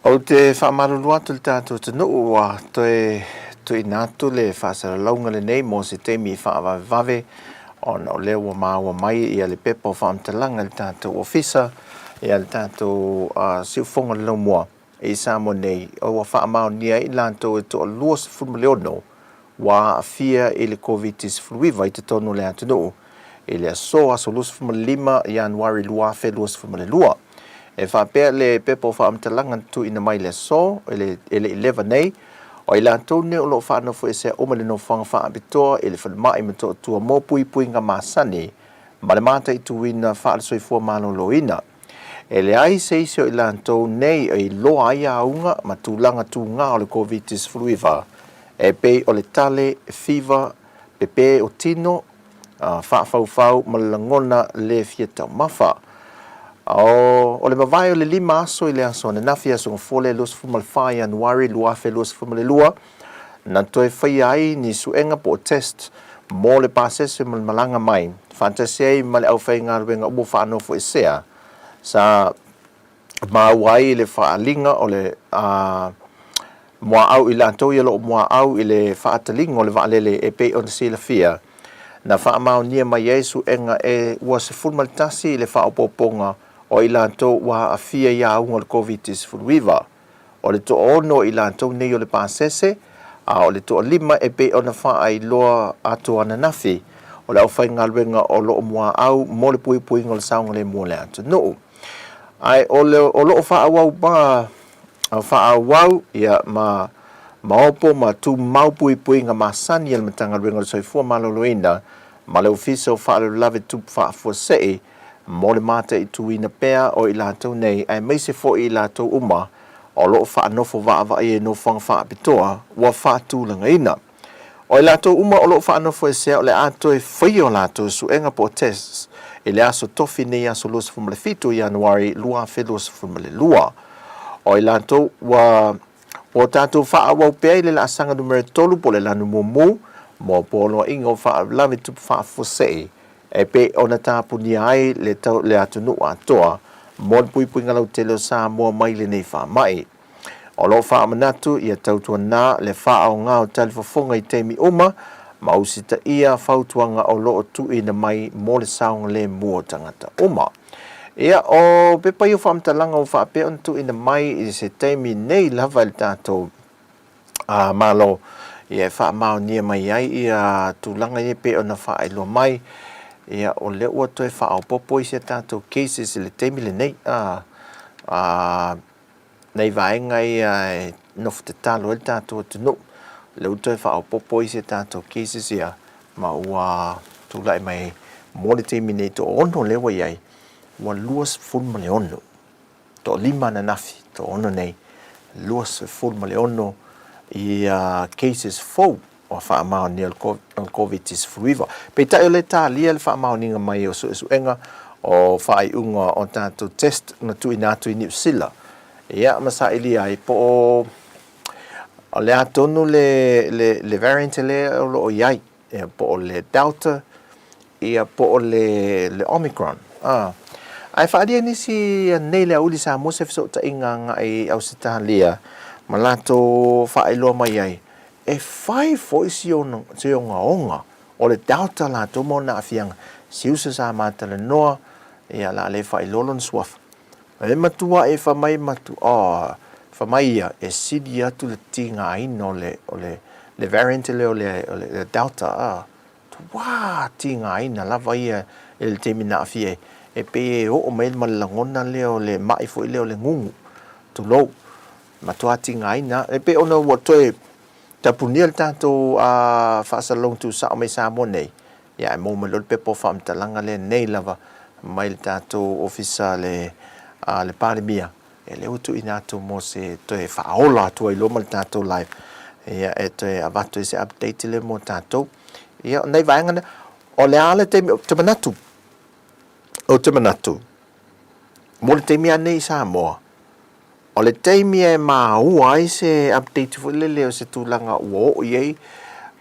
O te whaamarurua tu le tātou te nuu wa toi nātu le whaasaralaunga le nei mo se teimi whaavave ona o leo wa māua mai ia le pepa o whaamtalanga le tātou ofisa ia le tātou siufonga le laumua e Samoa nei o wa whaamau nia i lantou e to lua se fulmaleono wa aafia i le Koviti fluiva i te tonu le atu nuu i le aso aso lua se fulmalima Januari lua fe lua se fulmalelua e whapea le pepa o whaamtalanga tu ina mai le so ele 11 nei o i lantou ne o lo whaanofo e se oma le no whanga whaapitoa e le whanamai mato tua mō pui pui ngā māsani ma le māta i tuina whaalasoi malo loina e le ai se isi o i lantou nei e loa ai aunga ma tūlanga tū ngā o le Koviti fluiva e pei o le tale fiva pepe o tino whaafau ma le langona le fieta mafa o le mawai o le 5 aso i le aso na nafi aso ngafole lus fumalfai Januari lua fe lus fumalelua na toi whai ai ni suenga po test mo le pasese mal malanga mai fantasia ma le au whai ngā ruenga ubo whaanofo e sea sa mawai le whaalinga o le mua au i lantou i lo mua au i le whaatalinga o le waalele e pei o na sila fia na whaamau nia mai Yesu enga e ua se fulmalitasi i le whaapoponga o i lantou wa aafia ia unga le Koviti fluiva o le to ono i lantou nei o le pasese o le to lima e pe ona wha ai loa atu ana nafi o le au whai ngaluenga o lo mua au mo le pui pui ngol saunga le mua le atu no ai o lo wha awau ba wha awau ia ma maopo ma tu mau pui pui nga masani al matanga luenga le soifua maloloina ma le ofisa o wha lave tup wha fuasei mo le mata i tuina pea o i lātou nei ai mai se fo i lātou uma o loo wha anofo wa e no whanga wha apitoa wa wha tūlanga ina. O i lātou uma o loo wha anofo e sea o le ato e whai o lātou suenga po tests e le aso tofi nei aso luas fumale fitu Januari lua fe luas fumale lua. O i lātou wa o tātou wha awau pea i le la asanga numere tolu po le lanu mumu mo po loa ingo wha lave tupu wha fosei e pe ona tāpuni ai le atunu atoa mo le pui pui ngalau te leo Samoa mai le nei wha mai. O lo wha amanatu ia tautua nā le wha au ngā o talifofonga i teimi uma ma usita ia whautuanga o lo o tu ina mai mo le saunga le mua tangata uma. Ia o pepa i o whaamtalanga o wha pe on tu ina mai i se teimi nei lava le tātou malo ia wha mao nia mai ai ia tūlanga i pe ona wha ailo mai ia o le ua toi wha au popo i se tātou cases le teimi le nei nei vaenga i nofu te talo e tātou atunu le utoi wha au popo i se tātou cases ia ma ua tūlai mai mo le teimi nei to ono le wa iai ua luas fulma le ono to lima na nafi to ono nei luas fulma le ono i cases fou o whaamau ni al Koviti fluiva. Pei tai o le tā lia le whaamau ni mai o suenga o whaai unga o tātou test na tui nātu i New Zealand. Ia masa ili ai po o le atonu le variant le o lo o iai po o le Delta ia po o le Omicron. Ai whaadia nisi nei le uli sa mose fiso ta inga nga ai au sita lia ma lato whaailoa mai ai e whai fo isi o ngā onga o le Delta lato mo na afianga si usa sa mata le noa ia la le whailolon suafa e matua e whamai matu whamai ia e sidi atu le tinga ino le variant le o le Delta wā tinga ina lava ia e le temi na afie e pe o mai malangona leo le mai fo leo le ngungu tu lo matua tinga ina e pe ona wa toe tapunia tato fasalong tu sa mai Samoa nei ya mo mo pe po fam talanga le nei lava mai tato ofisa le pandemia e le utu inato mo se toe faola tu i lo mal tato live ya e toe avato se update le mo tato ya nei vaenga o le ale te manatu o te manatu mo le te mia nei Samoa o le teimi e maua ai se update fu le o se tūlanga ua o iei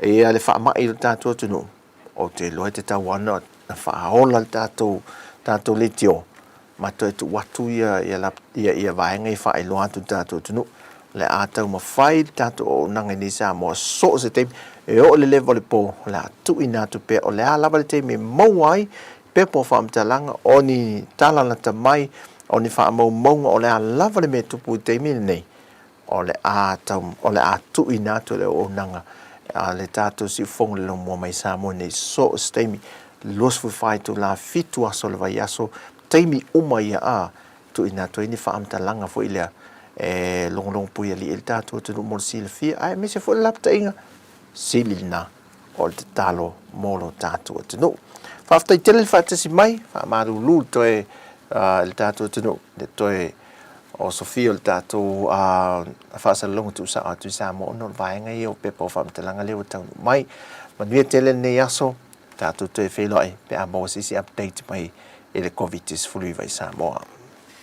e le whaamai o tātou tunu o te loe te tawana na whaaola tātou le tio ma toi tu watu ia vaenga I whae loa tu tātou tunu le ātau ma whai tātou o nanga ni Samoa so se te e o le level po le atu I nātu pe o le alawa le te me mauai pe po whaamtalanga o ni talana ta mai o ni wha maunga o le alawa le me tupu te me nei o le ātau o le atu I nātu le o nanga le tātou si fonga le mua Mai Samoa nei so stemi los fu fai tu la fitu aso le vai aso teimi uma ia a tu ina tu ini fa amta langa fo ilea long pui ali el tatu tu mo sil fi ai me se fo lapta inga silina o te talo molo tatu tu no fa afta tele fa te si mai fa maru lu to el tatu tu no de to o Sofia el tatu fa sa long tu sa mo no vai nga io pe po fa amta langa le o tau mai man tele ne aso tātou te wheloi pe a mo sisi update mai e le Koviti fului vai Samoa.